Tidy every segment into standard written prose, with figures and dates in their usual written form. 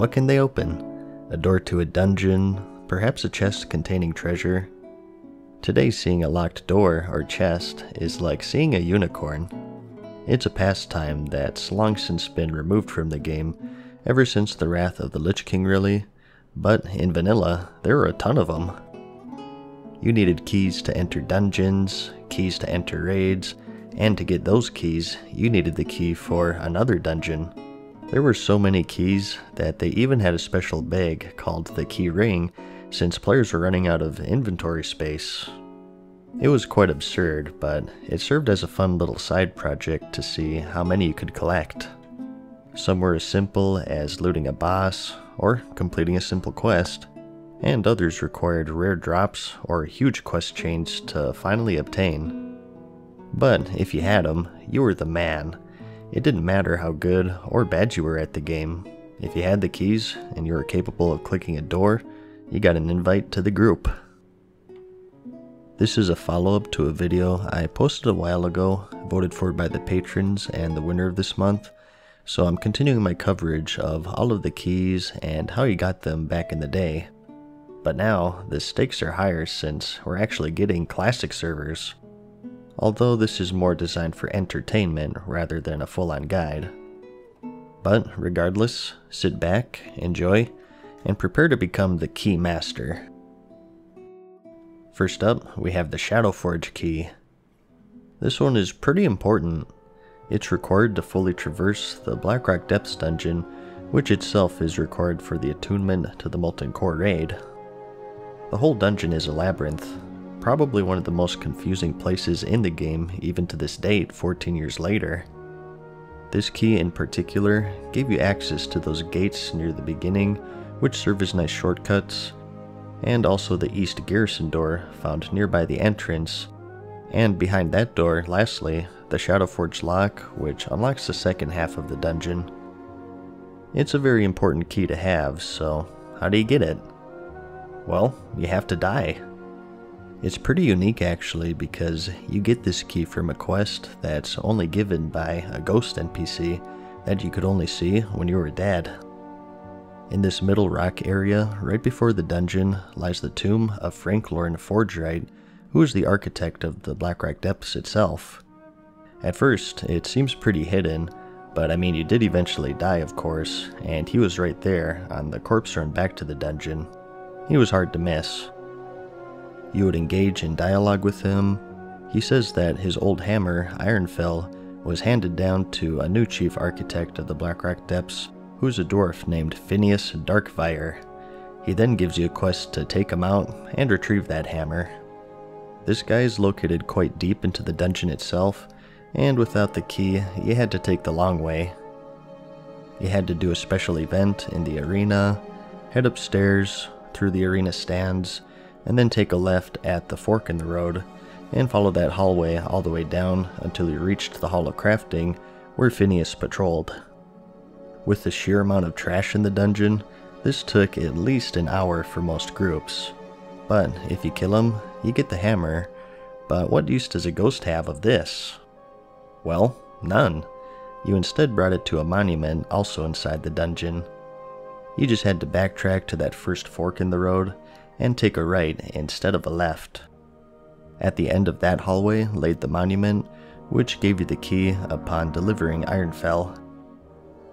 what can they open? A door to a dungeon, perhaps a chest containing treasure. Today, seeing a locked door or chest is like seeing a unicorn. It's a pastime that's long since been removed from the game, ever since the Wrath of the Lich King really, but in vanilla, there were a ton of them. You needed keys to enter dungeons, keys to enter raids, and to get those keys, you needed the key for another dungeon. There were so many keys that they even had a special bag called the Key Ring, since players were running out of inventory space. It was quite absurd, but it served as a fun little side project to see how many you could collect. Some were as simple as looting a boss, or completing a simple quest, and others required rare drops or huge quest chains to finally obtain. But if you had them, you were the man. It didn't matter how good or bad you were at the game. If you had the keys and you were capable of clicking a door, you got an invite to the group. This is a follow-up to a video I posted a while ago, voted for by the patrons and the winner of this month, so I'm continuing my coverage of all of the keys and how you got them back in the day. But now, the stakes are higher since we're actually getting classic servers. Although this is more designed for entertainment rather than a full-on guide. But regardless, sit back, enjoy, and prepare to become the key master. First up, we have the Shadowforge key. This one is pretty important. It's required to fully traverse the Blackrock Depths dungeon, which itself is required for the attunement to the Molten Core raid. The whole dungeon is a labyrinth, probably one of the most confusing places in the game even to this date 14 years later. This key in particular gave you access to those gates near the beginning, which serve as nice shortcuts, and also the East Garrison door found nearby the entrance, and behind that door, lastly, the Shadowforge lock, which unlocks the second half of the dungeon. It's a very important key to have, so how do you get it? Well, you have to die. It's pretty unique actually because you get this key from a quest that's only given by a ghost NPC that you could only see when you were dead. In this middle rock area, right before the dungeon, lies the tomb of Frank Loren Forgewright, who is the architect of the Blackrock Depths itself. At first, it seems pretty hidden, but I mean you did eventually die of course, and he was right there on the corpse run back to the dungeon. He was hard to miss. You would engage in dialogue with him. He says that his old hammer, Ironfell, was handed down to a new chief architect of the Blackrock Depths, who's a dwarf named Phineas Darkfire. He then gives you a quest to take him out and retrieve that hammer. This guy is located quite deep into the dungeon itself, and without the key, you had to take the long way. You had to do a special event in the arena, head upstairs, through the arena stands, and then take a left at the fork in the road, and follow that hallway all the way down until you reached the Hall of Crafting, where Phineas patrolled. With the sheer amount of trash in the dungeon, this took at least an hour for most groups. But if you kill him, you get the hammer. But what use does a ghost have of this? Well, none. You instead brought it to a monument also inside the dungeon. You just had to backtrack to that first fork in the road, and take a right instead of a left. At the end of that hallway laid the monument, which gave you the key upon delivering Ironfell.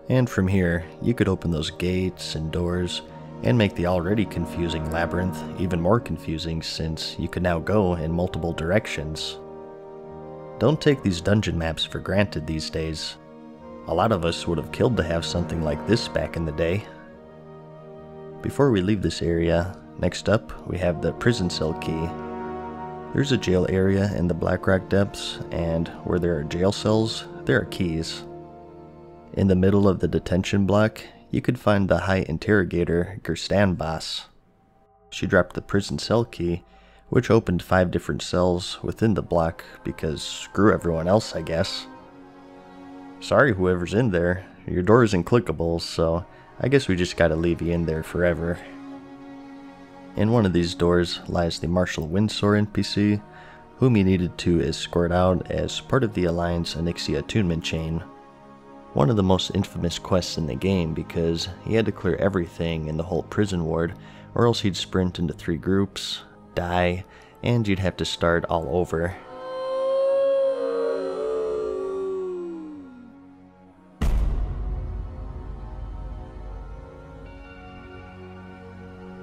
And from here, you could open those gates and doors, and make the already confusing labyrinth even more confusing since you could now go in multiple directions. Don't take these dungeon maps for granted these days. A lot of us would have killed to have something like this back in the day. Before we leave this area, next up, we have the prison cell key. There's a jail area in the Blackrock Depths, and where there are jail cells, there are keys. In the middle of the detention block, you could find the High Interrogator Gerstan boss. She dropped the prison cell key, which opened 5 different cells within the block because screw everyone else, I guess. Sorry whoever's in there, your door isn't clickable, so I guess we just gotta leave you in there forever. In one of these doors lies the Marshal Windsor NPC, whom you needed to escort out as part of the Alliance Onyxia attunement chain. one of the most infamous quests in the game because he had to clear everything in the whole prison ward, or else he'd sprint into 3 groups, die, and you'd have to start all over.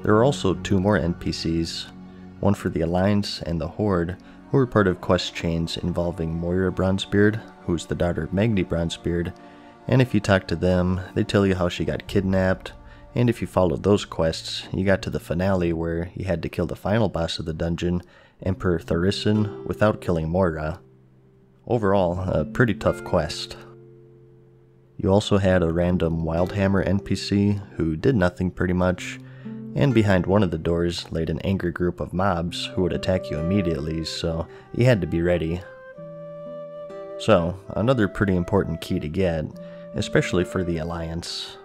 There are also 2 more NPCs, one for the Alliance and the Horde, who were part of quest chains involving Moira Bronzebeard, who's the daughter of Magni Bronzebeard, and if you talk to them, they tell you how she got kidnapped, and if you followed those quests, you got to the finale where you had to kill the final boss of the dungeon, Emperor Tharisin, without killing Moira. Overall, a pretty tough quest. You also had a random Wildhammer NPC who did nothing pretty much, and behind one of the doors laid an angry group of mobs who would attack you immediately, so you had to be ready. So, another pretty important key to get, especially for the Alliance.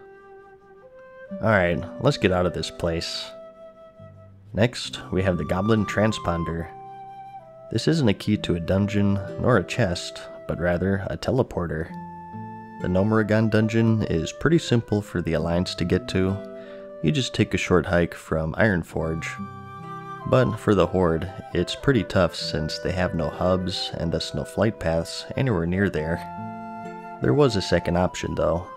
Alright, let's get out of this place. Next, we have the Goblin Transponder. This isn't a key to a dungeon, nor a chest, but rather a teleporter. The Gnomeregan Dungeon is pretty simple for the Alliance to get to. You just take a short hike from Ironforge. But for the Horde, it's pretty tough since they have no hubs and thus no flight paths anywhere near there. There was a second option though.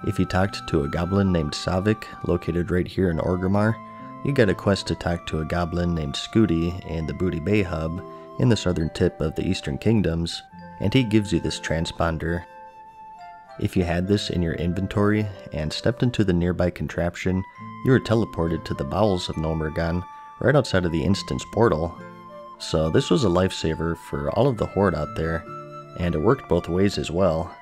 If you talked to a goblin named Savik, located right here in Orgrimmar, you get a quest to talk to a goblin named Scooty in the Booty Bay hub in the southern tip of the Eastern Kingdoms, and he gives you this transponder. If you had this in your inventory and stepped into the nearby contraption, you were teleported to the bowels of Gnomeregan, right outside of the instance portal. So this was a lifesaver for all of the Horde out there, and it worked both ways as well.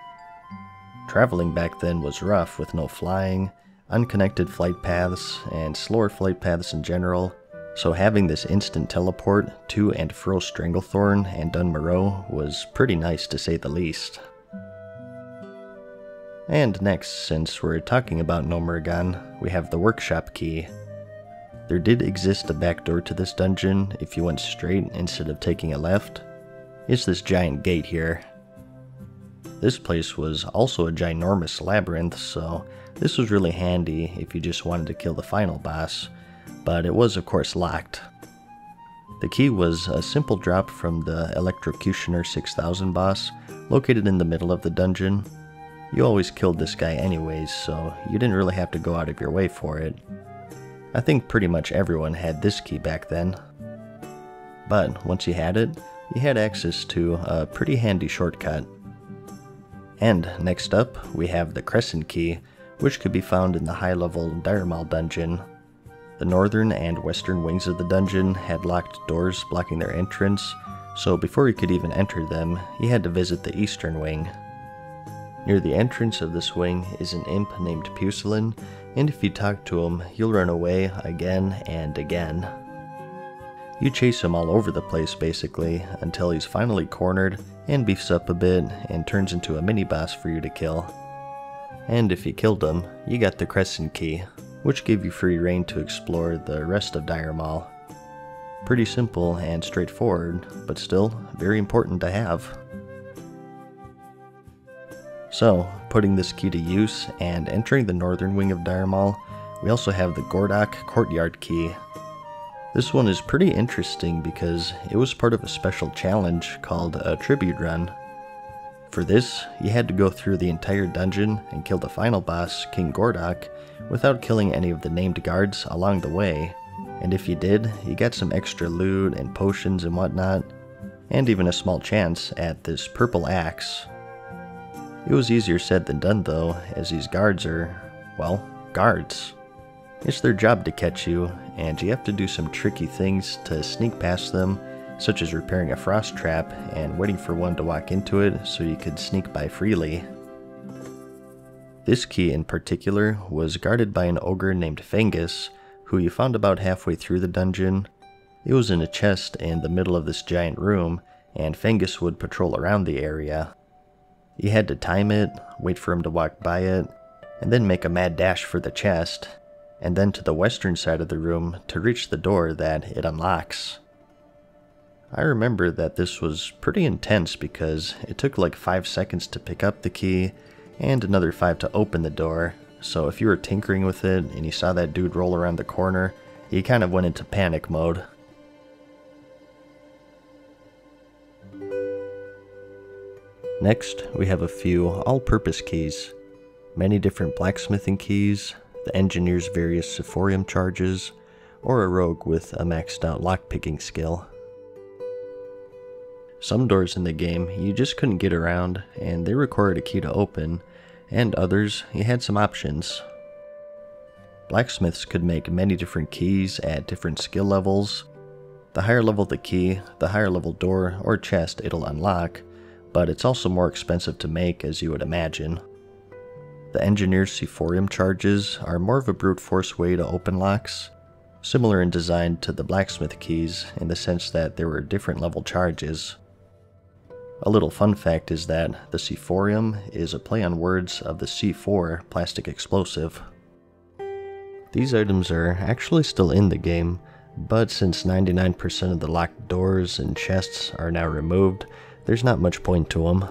Traveling back then was rough with no flying, unconnected flight paths, and slower flight paths in general, so having this instant teleport to and fro Stranglethorn and Dun Morogh was pretty nice to say the least. And next, since we're talking about Gnomeregan, we have the Workshop Key. There did exist a back door to this dungeon if you went straight instead of taking a left. It's this giant gate here. This place was also a ginormous labyrinth, so this was really handy if you just wanted to kill the final boss, but it was of course locked. The key was a simple drop from the Electrocutioner 6000 boss, located in the middle of the dungeon. You always killed this guy anyways, so you didn't really have to go out of your way for it. I think pretty much everyone had this key back then. But once you had it, you had access to a pretty handy shortcut. And next up, we have the Crescent Key, which could be found in the high-level Diremaul dungeon. The northern and western wings of the dungeon had locked doors blocking their entrance, so before you could even enter them, you had to visit the eastern wing. Near the entrance of this wing is an imp named Pucelin, and if you talk to him, he'll run away again and again. You chase him all over the place basically, until he's finally cornered and beefs up a bit and turns into a mini-boss for you to kill. And if you killed him, you got the Crescent Key, which gave you free reign to explore the rest of Diremaul. Pretty simple and straightforward, but still very important to have. So, putting this key to use and entering the northern wing of Diremaul, we also have the Courtyard Key. This one is pretty interesting because it was part of a special challenge called a Tribute Run. For this, you had to go through the entire dungeon and kill the final boss, King Gordok, without killing any of the named guards along the way, and if you did, you got some extra loot and potions and whatnot, and even a small chance at this purple axe. It was easier said than done though, as these guards are, well, guards. It's their job to catch you, and you have to do some tricky things to sneak past them, such as repairing a frost trap and waiting for one to walk into it so you could sneak by freely. This key in particular was guarded by an ogre named Fengus, who you found about halfway through the dungeon. It was in a chest in the middle of this giant room, and Fengus would patrol around the area. You had to time it, wait for him to walk by it, and then make a mad dash for the chest, and then to the western side of the room to reach the door that it unlocks. I remember that this was pretty intense because it took like 5 seconds to pick up the key, and another 5 to open the door. So if you were tinkering with it and you saw that dude roll around the corner, you kind of went into panic mode. Next, we have a few all-purpose keys. Many different blacksmithing keys, the engineer's various Sephorium charges, or a rogue with a maxed out lockpicking skill. Some doors in the game you just couldn't get around and they required a key to open, and others you had some options. Blacksmiths could make many different keys at different skill levels. The higher level the key, the higher level door or chest it'll unlock, but it's also more expensive to make, as you would imagine. The engineer's Sephorium charges are more of a brute force way to open locks, similar in design to the blacksmith keys in the sense that there were different level charges. A little fun fact is that the Sephorium is a play on words of the C4 plastic explosive. These items are actually still in the game, but since 99% of the locked doors and chests are now removed, there's not much point to them.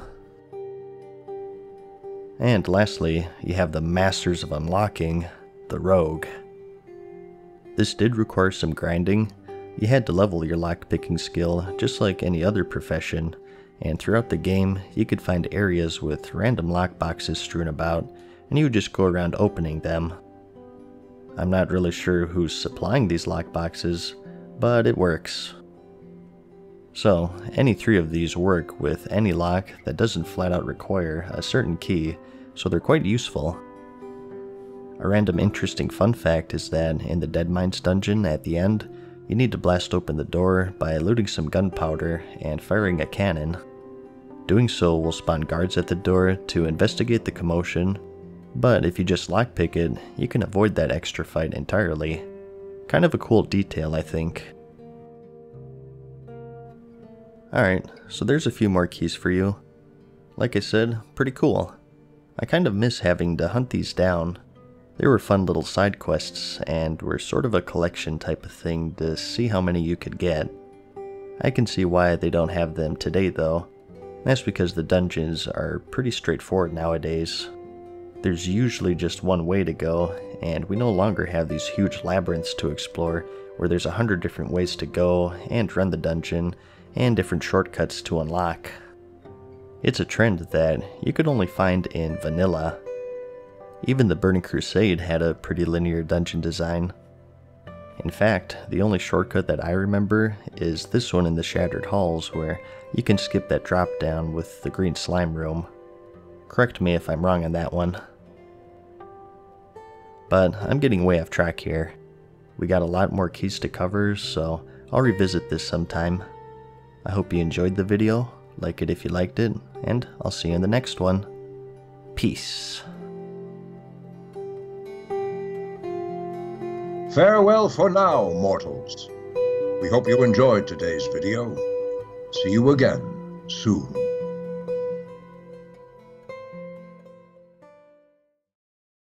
And lastly, you have the Masters of Unlocking, the Rogue. This did require some grinding. You had to level your lockpicking skill just like any other profession, and throughout the game you could find areas with random lockboxes strewn about, and you would just go around opening them. I'm not really sure who's supplying these lockboxes, but it works. So, any 3 of these work with any lock that doesn't flat out require a certain key, so they're quite useful. A random interesting fun fact is that in the Dead Mines dungeon at the end, you need to blast open the door by looting some gunpowder and firing a cannon. Doing so will spawn guards at the door to investigate the commotion, but if you just lockpick it, you can avoid that extra fight entirely. Kind of a cool detail, I think. Alright, so there's a few more keys for you. Like I said, pretty cool. I kind of miss having to hunt these down. They were fun little side quests, and were sort of a collection type of thing to see how many you could get. I can see why they don't have them today though. That's because the dungeons are pretty straightforward nowadays. There's usually just one way to go, and we no longer have these huge labyrinths to explore where there's 100 different ways to go and run the dungeon, and different shortcuts to unlock. It's a trend that you could only find in vanilla. Even the Burning Crusade had a pretty linear dungeon design. In fact, the only shortcut that I remember is this one in the Shattered Halls, where you can skip that drop down with the green slime room. Correct me if I'm wrong on that one. But I'm getting way off track here. We got a lot more keys to cover, so I'll revisit this sometime. I hope you enjoyed the video, like it if you liked it, and I'll see you in the next one. Peace. Farewell for now, mortals. We hope you enjoyed today's video. See you again soon.